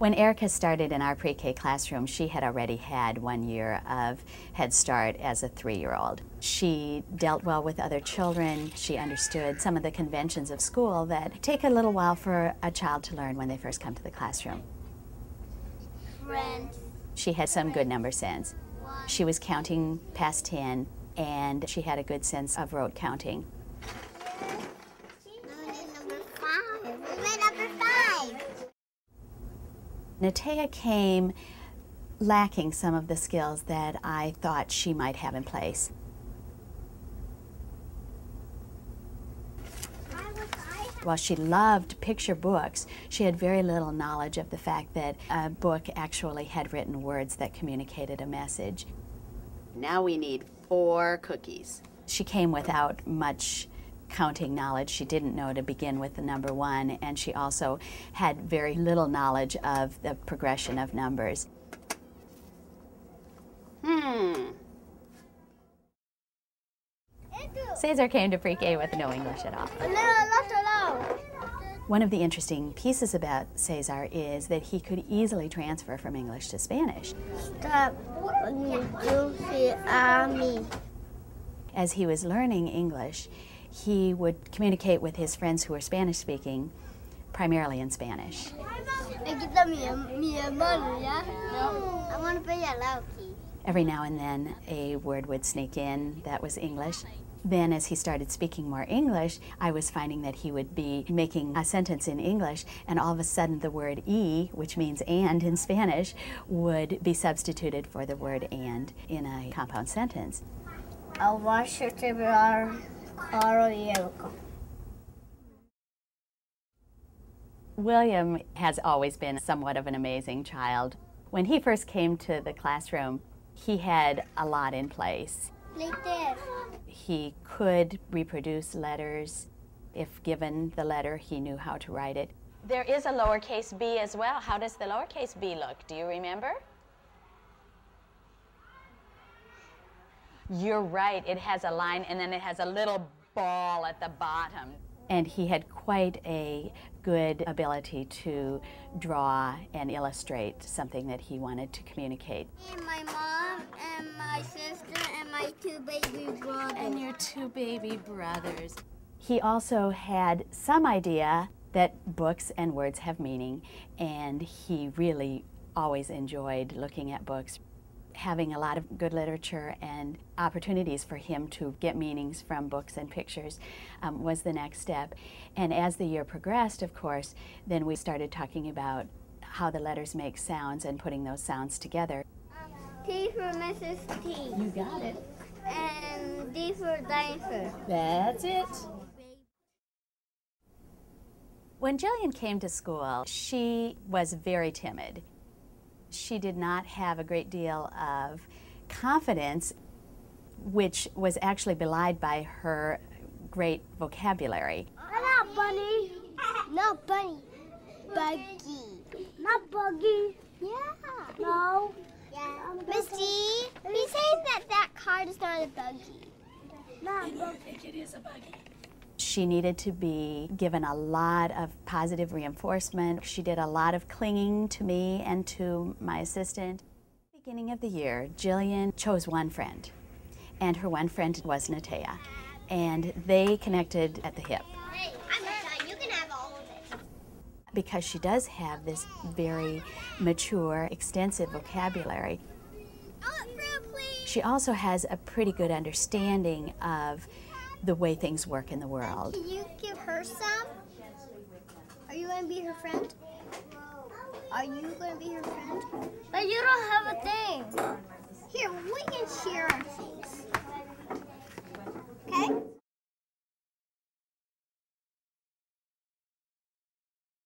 When Erica started in our pre-K classroom, she had already had 1 year of Head Start as a 3-year-old. She dealt well with other children. She understood some of the conventions of school that take a little while for a child to learn when they first come to the classroom. Friends. She had some good number sense. She was counting past 10, and she had a good sense of rote counting. Natea came lacking some of the skills that I thought she might have in place. While she loved picture books, she had very little knowledge of the fact that a book actually had written words that communicated a message. Now we need 4 cookies. She came without much counting knowledge. She didn't know to begin with the number 1, and she also had very little knowledge of the progression of numbers. Cesar came to pre-K with no English at all. One of the interesting pieces about Cesar is that he could easily transfer from English to Spanish. As he was learning English, he would communicate with his friends who were Spanish-speaking, primarily in Spanish. Every now and then, a word would sneak in that was English. Then, as he started speaking more English, I was finding that he would be making a sentence in English, and all of a sudden the word "y," which means "and" in Spanish, would be substituted for the word "and" in a compound sentence. William has always been somewhat of an amazing child. When he first came to the classroom, he had a lot in place. Like this. He could reproduce letters. If given the letter, he knew how to write it. There is a lowercase b as well. How does the lowercase b look? Do you remember? You're right. It has a line, and then it has a little ball at the bottom. And he had quite a good ability to draw and illustrate something that he wanted to communicate. And my mom and my sister and my 2 baby brothers. And your 2 baby brothers. He also had some idea that books and words have meaning, and he really always enjoyed looking at books. Having a lot of good literature and opportunities for him to get meanings from books and pictures was the next step. And as the year progressed, of course, then we started talking about how the letters make sounds and putting those sounds together. T for Mrs. T. You got it. And D for dinosaur. That's it. When Jillian came to school, she was very timid. She did not have a great deal of confidence, which was actually belied by her great vocabulary. Not bunny. Not bunny. Buggy. Not buggy. Yeah. No. Yeah. Misty, he's saying that that card is not a buggy. Not a buggy. I think it is a buggy. She needed to be given a lot of positive reinforcement. She did a lot of clinging to me and to my assistant. At the beginning of the year, Jillian chose one friend, and her one friend was Natea, and they connected at the hip. Hey, I'm not, you can have all of it. Because she does have this very mature, extensive vocabulary. Fruit, please. She also has a pretty good understanding of the way things work in the world. Can you give her some? Are you going to be her friend? Are you going to be her friend? But you don't have a thing. Here, we can share our thing.